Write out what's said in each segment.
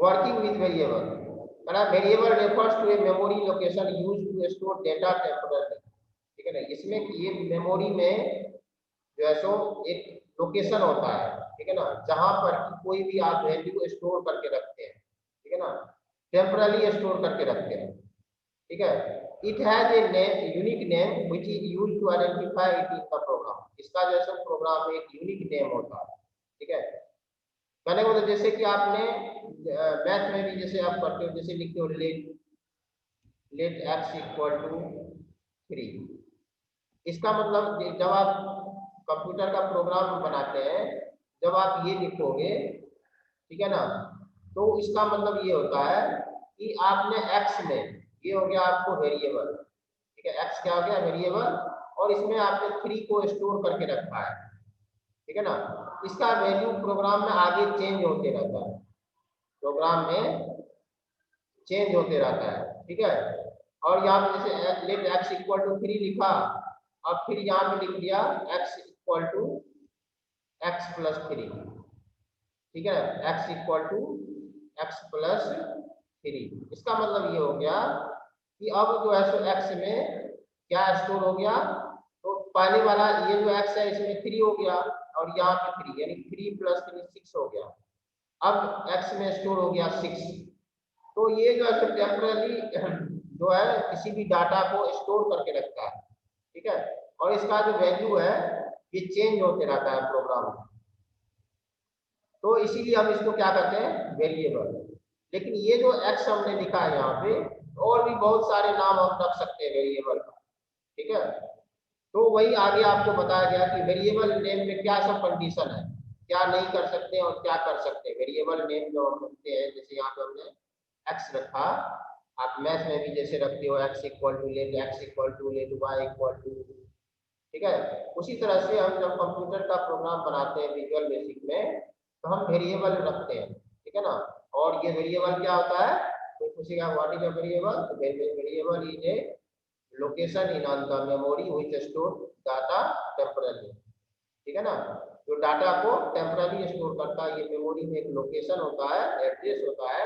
Working with variable, variable refers to a memory location use to store data temporary, ठीक है ना। इसमें ये मेमोरी में जो है सो एक लोकेशन होता है, ठीक है ना, जहां पर कोई भी आप वैल्यू स्टोर करके रखते हैं, ठीक है ना, टेम्पररी स्टोर करके रखते हैं, ठीक है। It has a name, unique name which is used to identify it in the program, इसका जो है प्रोग्राम में एक यूनिक नेम होता है, ठीक है। कहने को तो जैसे कि आपने मैथ में भी जैसे आप करते हो, जैसे लिखते हो लेट एक्स इक्वल टू 3, इसका मतलब जब आप कंप्यूटर का प्रोग्राम बनाते हैं, जब आप ये लिखोगे, ठीक है ना, तो इसका मतलब ये होता है कि आपने एक्स में, ये हो गया आपको वेरिएबल, ठीक है, एक्स क्या हो गया वेरिएबल, और इसमें आपने 3 को स्टोर करके रखा है, ठीक है ना। इसका वैल्यू प्रोग्राम में आगे चेंज होते रहता है, प्रोग्राम में चेंज होते रहता है, ठीक है। और यहाँ पे जैसे लेट एक्स इक्वल टू 3 लिखा, और फिर यहाँ पे लिख दिया x equal to x plus 3, ठीक है, x equal to x plus 3, इसका मतलब ये हो गया कि अब जो है सो एक्स में क्या स्टोर हो गया, तो पहले वाला ये जो एक्स है इसमें 3 हो गया, और यहाँ पे 3 यानी 3 प्लस 3 6 हो गया, अब एक्स में स्टोर हो गया 6। तो ये जो है टेम्पररी जो है किसी भी डाटा को स्टोर करके रखता है, ठीक है, और इसका जो वैल्यू है ये चेंज होते रहता है प्रोग्राम में, तो इसीलिए हम इसको क्या कहते हैं वेरिएबल। लेकिन ये जो एक्स हमने लिखा है यहाँ पे, और भी बहुत सारे नाम हम रख सकते हैं वेरिएबल का, ठीक है। तो वही आगे आपको बताया गया कि वेरिएबल नेम में क्या सब कंडीशन है, क्या नहीं कर सकते हैं और क्या कर सकते हैं। वेरिएबल नेम जो हम रखते हैं, जैसे यहाँ पे हमने एक्स रखा, आप मैथ में भी जैसे रखते हो x equal to let x equal to let y equal to, ठीक है, उसी तरह से हम जब कंप्यूटर का प्रोग्राम बनाते हैं विजुअल बेसिक में, तो हम वेरिएबल रखते हैं, ठीक है ना। और ये वेरिएबल क्या होता है, कोई पूछेगा व्हाट इज अ वेरिएबल, तो variable is a location in on the memory which store data temporary, ठीक है ना। जो डाटा को टेम्पररी स्टोर करता है, ये मेमोरी में एक लोकेशन होता है, एड्रेस होता है,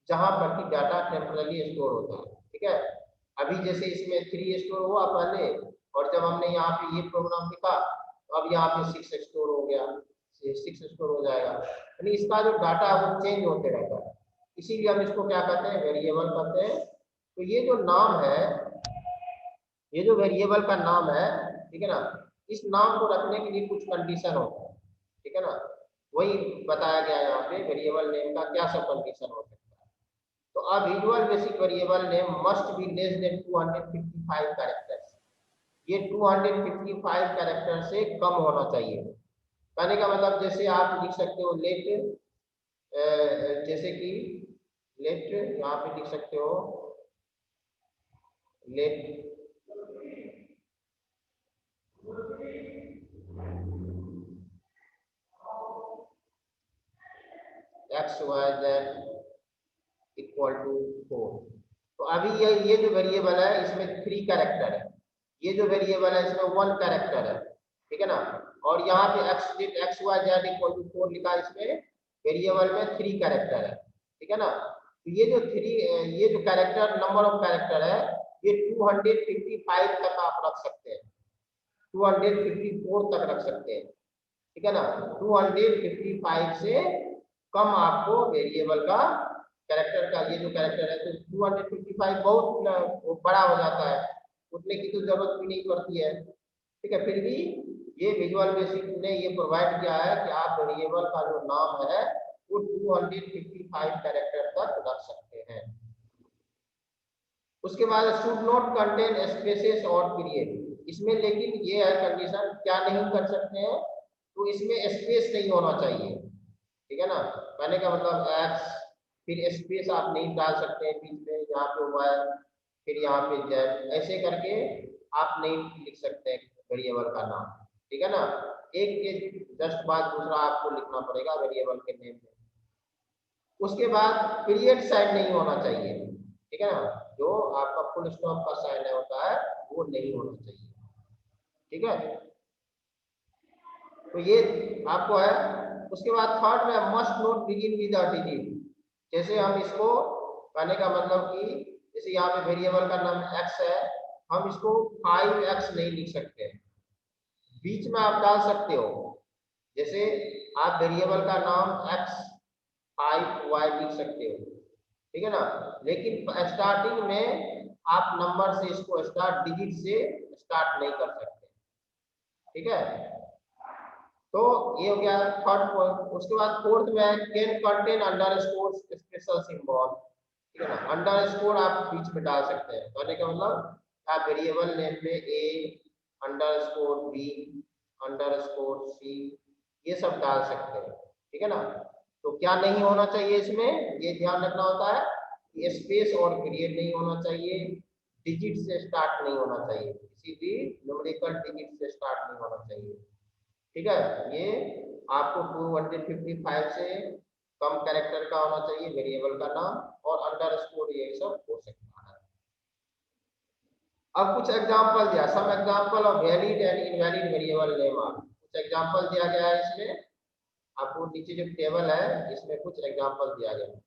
जहां पर की डाटा टेम्पररी स्टोर होता है, ठीक है। अभी जैसे इसमें 3 स्टोर हुआ पहले, और जब हमने यहाँ पे ये प्रोग्राम लिखा, तो अब यहाँ पे 6 स्टोर हो गया, 6 स्टोर हो जाएगा, यानी इसका जो डाटा है वो चेंज होते रहता है, इसीलिए हम इसको क्या कहते हैं वेरिएबल कहते हैं। तो ये जो नाम है, ये जो वेरिएबल का नाम है, ठीक है ना, इस नाम को रखने के लिए कुछ कंडीशन होता है, ठीक है ना, वही बताया गया यहाँ पे वेरिएबल नेम का क्या सब कंडीशन हो सकता है। तो अब visual basic variable name must be less than 255 characters, ये 255 कैरेक्टर से कम होना चाहिए। कहने का मतलब जैसे आप लिख सकते हो लेट, जैसे कि लेट यहाँ पे लिख सकते हो let x y z equal to 4। तो अभी ये जो वेरिएबल है इसमें 3 कैरेक्टर है, ये जो वेरिएबल है इसमें 1 कैरेक्टर है, ठीक है ना। और यहाँ पे x y z equal to 4 लिखा है, इसमें वेरिएबल में 3 कैरेक्टर है, ठीक है ना। तो ये जो 3, ये जो कैरेक्टर नंबर ऑफ कैरेक्टर है, ये 255 तक आप रख सकते हैं, 254 तक रख सकते हैं, ठीक है ना। 255 से कम आपको वेरिएबल का कैरेक्टर का, ये जो कैरेक्टर है, तो 255 बहुत बड़ा हो जाता है, उतने की तो जरूरत भी नहीं पड़ती है, ठीक है। फिर भी ये विजुअल बेसिक ने ये प्रोवाइड किया है कि आप वेरिएबल का जो नाम है वो 255 कैरेक्टर तक रख सकते हैं। उसके बाद शुड नॉट कंटेन स्पेसेस और पीरियड, इसमें लेकिन ये है कंडीशन, क्या नहीं कर सकते हैं, तो इसमें स्पेस नहीं होना चाहिए, ठीक है ना। कहने का मतलब एक्स, फिर स्पेस आप नहीं डाल सकते हैं बीच में, यहाँ पे वाई, फिर यहाँ पे जेड, ऐसे करके आप नहीं लिख सकते हैं वेरिएबल का नाम, ठीक है ना। एक के जस्ट बाद दूसरा आपको लिखना पड़ेगा वेरिएबल के नेम में। उसके बाद पीरियड साइन नहीं होना चाहिए, ठीक है ना, जो आपका फुल स्टॉप का साइन होता है वो नहीं होना चाहिए, ठीक है। तो ये आपको है। उसके बाद थर्ड में must note begin with a digit, जैसे हम इसको कहने का मतलब कि जैसे यहाँ पे वेरिएबल का नाम x है, हम इसको 5x नहीं लिख सकते, बीच में आप डाल सकते हो। जैसे आप वेरिएबल का नाम x 5y लिख सकते हो, ठीक है ना, लेकिन स्टार्टिंग में आप नंबर से इसको स्टार्ट डिजिट से स्टार्ट नहीं कर सकते, ठीक है। तो ये हो गया थर्ड पॉइंट। उसके बाद फोर्थ में है can contain underscore special symbol, ठीक है ना, अंडरस्कोर आप बीच में डाल सकते हैं, कहने का मतलब आप वेरिएबल नेम में a underscore b underscore c ये सब डाल सकते हैं, ठीक है ना। तो क्या नहीं होना चाहिए इसमें, ये ध्यान रखना होता है कि स्पेस और पीरियड नहीं होना चाहिए, डिजिट से स्टार्ट नहीं होना चाहिए, किसी भी न्यूमेरिकल डिजिट से स्टार्ट नहीं होना चाहिए, ठीक है। ये आपको 255 से कम कैरेक्टर का होना चाहिए वेरिएबल का नाम, और अंडरस्कोर ये सब हो सकता है। अब कुछ एग्जांपल दिया, some example of valid and invalid variable name are, कुछ एग्जांपल दिया गया है इसमें, आपको नीचे जो टेबल है इसमें कुछ एग्जांपल दिया गया है।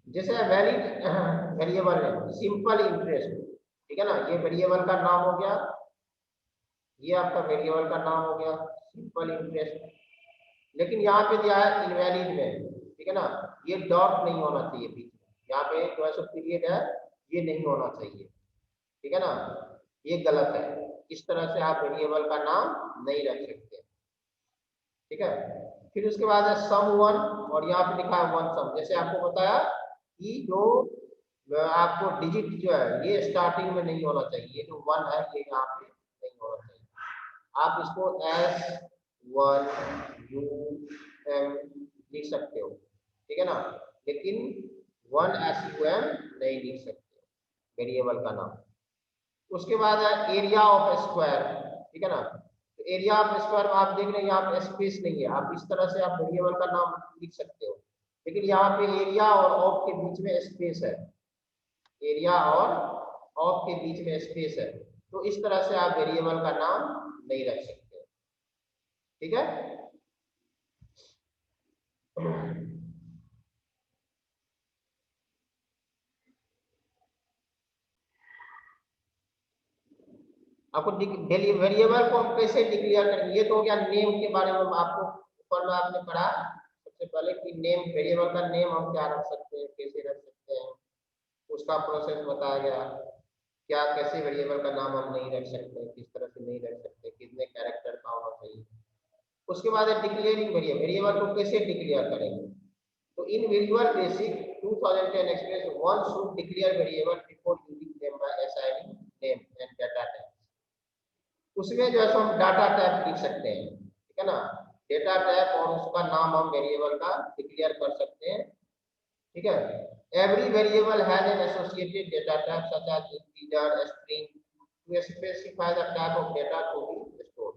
जैसे valid variable name simple interest, ठीक है ना, ये वेरिएबल का नाम हो गया, ये आपका वेरिएबल का नाम हो गया सिंपल इंटरेस्ट। लेकिन यहाँ पे दिया है इनवैलिड में, ठीक है ना, ये डॉट नहीं होना चाहिए बीच में, यहाँ पे जो है सो पीरियड है ये नहीं होना चाहिए, ठीक है ना, ये गलत है, इस तरह से आप वेरिएबल का नाम नहीं रख सकते, ठीक है। फिर उसके बाद है सम वन, और यहाँ पे लिखा है वन सम, जैसे आपको बताया कि जो आपको डिजिट जो है ये स्टार्टिंग में नहीं होना चाहिए, ये जो वन है ये यहाँ पे नहीं होना चाहिए, आप इसको एस वन यू एम लिख सकते हो, ठीक है ना, लेकिन वन एस यू एम नहीं लिख सकते वेरिएबल का नाम। उसके बाद है एरिया ऑफ स्क्वायर, ठीक है ना, तो एरिया ऑफ स्क्वायर में आप देख रहे हैं यहाँ पे स्पेस नहीं है, आप इस तरह से आप वेरिएबल का नाम लिख सकते हो, लेकिन यहाँ पे एरिया और ऑफ के बीच में स्पेस है, एरिया और ऑफ के बीच में स्पेस है, तो इस तरह से आप वेरिएबल का नाम नहीं रख सकते, ठीक है। आपको वेरिएबल को हम कैसे डिक्लेयर करेंगे, ये तो हो गया नेम के बारे में, आपको ऊपर में आपने पढ़ा सबसे पहले कि नेम, वेरिएबल का नेम हम क्या रख सकते हैं, कैसे रख सकते हैं, उसका प्रोसेस बताया गया, क्या कैसे वेरिएबल का नाम हम नहीं रख सकते, किस तरह से नहीं रख सकते, कितने कैरेक्टर का होना चाहिए। उसके बाद है डिक्लेयरिंग वेरिएबल, वेरिएबल को कैसे डिक्लेयर करेंगे, तो इन visual basic 2010 express one should declare variable before using them by assigning name and data type. उसमें जो है हम डाटा टाइप लिख सकते हैं, ठीक है ना, डेटा टाइप और उसका नाम हम वेरिएबल का डिक्लेयर कर सकते हैं, ठीक है। Every variable has an associated data type such as integer string to specify the type of data to be stored,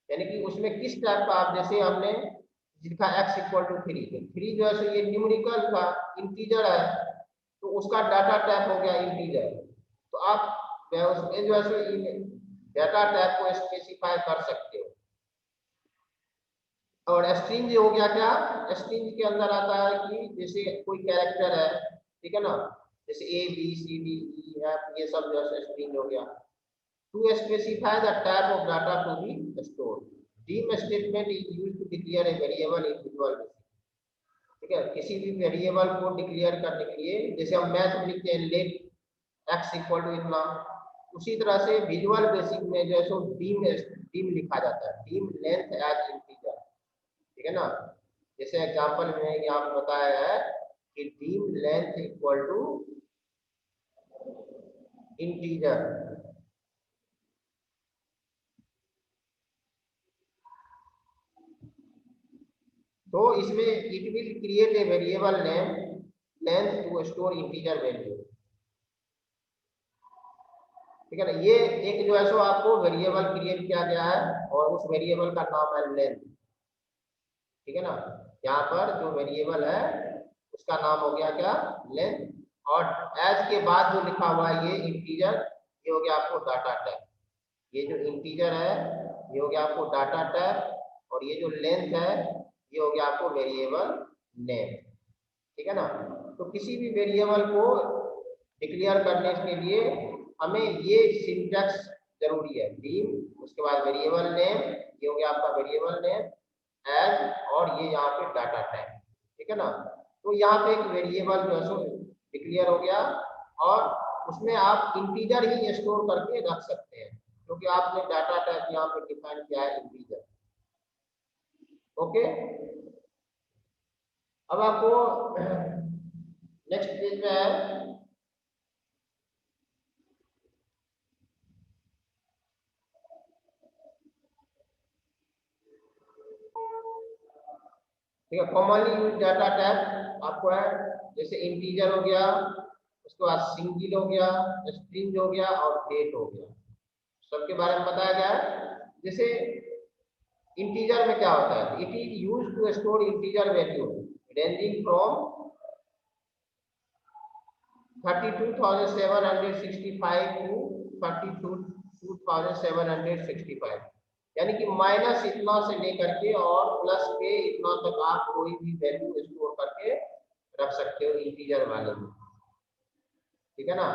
यानी कि उसमें किस टाइप का, आप जैसे हमने लिखा x इक्वल टू 3, तो 3 जो है सो ये न्यूमेरिकल का इंटीजर है, तो उसका डाटा टाइप हो गया इंटीजर, तो आप उसमें जो है सो डेटा टाइप को स्पेसिफाई कर सकते हो। और स्ट्रिंग हो गया क्या, स्ट्रिंग के अंदर आता है कि जैसे कोई कैरेक्टर है, ठीक है ना, जैसे A B C D E F ये सब जो है स्ट्रिंग हो गया। To specify the type of data to be stored, dim statement is used to declare a variable in visual basic, ठीक है, किसी भी वेरिएबल को डिक्लेयर करने के लिए, जैसे हम मैथ में लिखते हैं लेट x इक्वल टू इतना, उसी तरह से विजुअल बेसिक में जो है सो dim लिखा जाता है, dim लेंथ एज इंटीजर, ठीक है ना, जैसे एग्जांपल में यहाँ पे बताया है कि dim length equal to integer, तो इसमें it will create a variable name length to store integer value, ठीक है ना, ये एक जो है सो आपको वेरिएबल क्रिएट किया गया है और उस वेरिएबल का नाम है लेंथ, ठीक है ना, यहाँ पर जो वेरिएबल है उसका नाम हो गया क्या, लेंथ, और एज के बाद जो लिखा हुआ है ये इंटीजर, ये हो गया आपको डाटा टाइप, ये जो इंटीजर है ये हो गया आपको डाटा टाइप, और और ये जो लेंथ है ये हो गया आपको वेरिएबल नेम, ठीक है ना। तो किसी भी वेरिएबल को डिक्लेयर करने के लिए हमें ये सिंटैक्स जरूरी है, डीम, उसके बाद वेरिएबल नेम, ये हो गया आपका वेरिएबल नेम, एज, और ये यहाँ पे डाटा टाइप, ठीक है ना। तो यहाँ पे एक वेरिएबल जो है सो डिक्लेयर हो गया, और उसमें आप इंटीजर ही स्टोर करके रख सकते हैं, क्योंकि आपने डाटा टाइप यहाँ पे डिफाइन किया है इंटीजर। ओके, अब आपको नेक्स्ट पेज में है, ठीक है। कॉमनली यूज डाटा टाइप आपको है, जैसे इंटीजर हो गया, उसके बाद सिंगल हो गया, स्ट्रिंग हो गया, और डेट हो गया, सबके बारे में बताया गया है। जैसे इंटीजर में क्या होता है, it is used to store integer value ranging from 32,765 to 32,765, यानी कि माइनस इतना से लेकर के और प्लस के इतना तक आप कोई भी वैल्यू स्टोर करके रख सकते हो इंटीजर वाले में, ठीक है ना।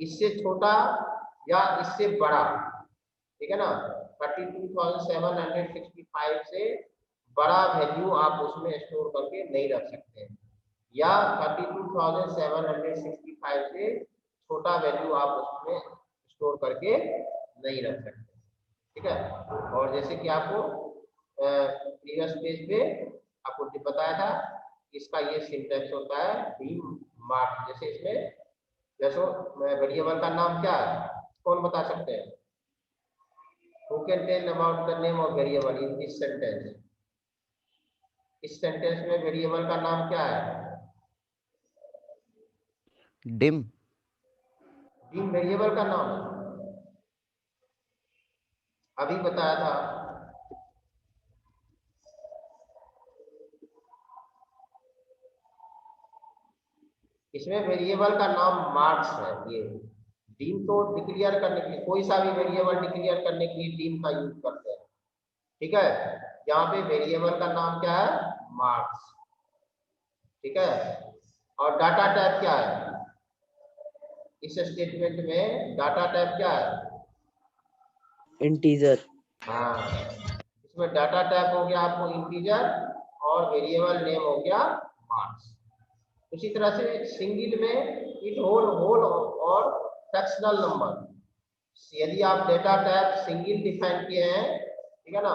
इससे छोटा या इससे बड़ा, ठीक है ना, 32,765 से बड़ा वैल्यू आप उसमें स्टोर करके नहीं रख सकते हैं, या 32,765 से छोटा वैल्यू आप उसमें स्टोर करके नहीं रख सकते, ठीक है। और जैसे कि आपको प्रीवियस पेज पे आपको बताया था, इसका ये सिंटैक्स होता है बीम मार्क। जैसे इसमें जैसो वेरिएबल का नाम क्या है, कौन बता सकते हैं? Who can tell about the name of variable in this sentence? इस सेंटेंस में वेरिएबल का नाम क्या है? डिम। डिम वेरिएबल का नाम है, अभी बताया था। इसमें वेरिएबल का नाम मार्क्स है। ये डिम तो डिक्लेयर करने के लिए, कोई सा भी वेरिएबल डिक्लेयर करने के लिए डिम का यूज करते हैं, ठीक है। यहाँ पे वेरिएबल का नाम क्या है? मार्क्स, ठीक है। और डाटा टाइप क्या है? इस स्टेटमेंट में डाटा टाइप क्या है? इंटीजर। हाँ, इसमें डाटा टाइप हो गया आपको इंटीजर, और वेरिएबल नेम हो गया मार्क्स। उसी तरह से सिंगल में इट होल होल और फ्रैक्शनल नंबर, यदि आप डेटा टाइप सिंगल डिफाइन किए हैं, ठीक है ना,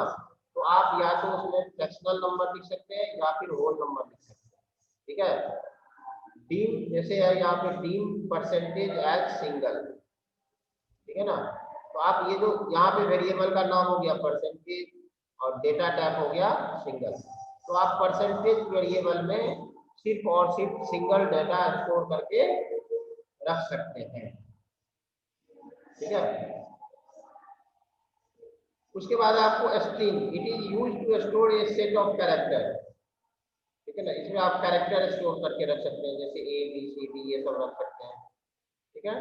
तो आप या तो उसमें फ्रैक्शनल नंबर लिख सकते हैं या फिर होल नंबर लिख सकते हैं, ठीक है। डीम जैसे है यहाँ पे डीम परसेंटेज एज सिंगल, ठीक है ना। तो आप ये जो यहाँ पे वेरिएबल का नाम हो गया परसेंटेज और डेटा टाइप हो गया सिंगल, तो आप परसेंटेज वेरिएबल में सिर्फ और सिर्फ सिंगल डेटा स्टोर करके रख सकते हैं, ठीक है। उसके बाद आपको string, it is used to store a set of character, ठीक है ना। इसमें आप कैरेक्टर स्टोर करके रख सकते हैं, जैसे ए बी सी डी ये सब रख सकते हैं, ठीक है।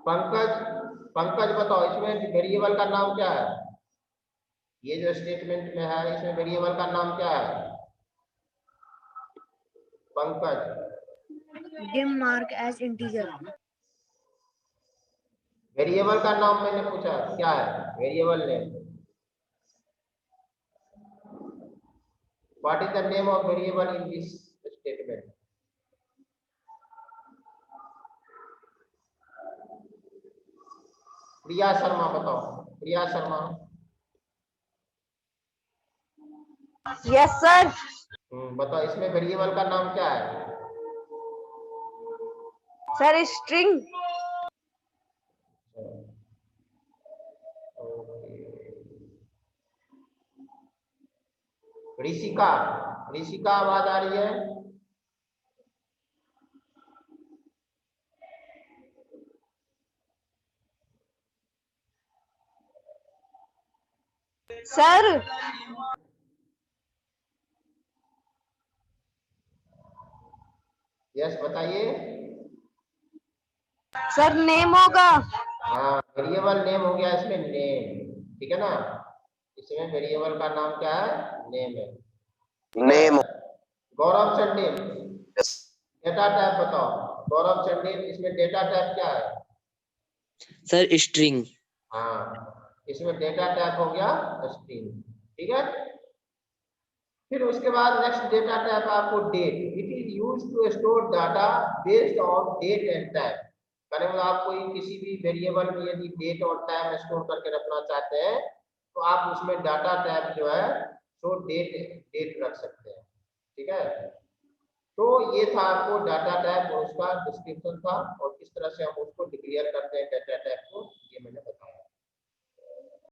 पंकज, पंकज बताओ इसमें वेरिएबल का नाम क्या है? ये जो स्टेटमेंट में है इसमें वेरिएबल का नाम क्या है? Pankaj, dim mark as integer. Variable का नाम मैंने पूछा क्या है? Variable name, what is the name of variable in this statement? Priya Sharma बताओ, प्रिया शर्मा। Yes sir. बताओ इसमें वेरिएबल का नाम क्या है? Sir string. ऋषिका, ऋषिका आवाज आ रही है? Sir. यस बताइए। Sir name होगा। हाँ, वेरिएबल नेम हो गया इसमें नेम, ठीक है ना। इसमें वेरिएबल का नाम क्या है, नेम है। नेम। गौरव चंडेल, डेटा टाइप बताओ। गौरव चंडेल, इसमें डेटा टाइप क्या है? Sir string. हाँ, इसमें डेटा टाइप हो गया स्ट्रिंग, ठीक है। फिर उसके बाद नेक्स्ट डेटा टाइप आपको date. It is use to store data based on date and time. कहने मतलब आप कोई किसी भी वेरिएबल में यदि डेट और टाइम स्टोर करके रखना चाहते हैं तो आप उसमें डाटा टाइप जो है तो डेट डेट रख सकते हैं, ठीक है। तो ये था आपको डाटा टाइप और उसका डिस्क्रिप्शन था, और किस तरह से हम उसको डिक्लेयर करते हैं डाटा टाइप को, ये मैंने बताया।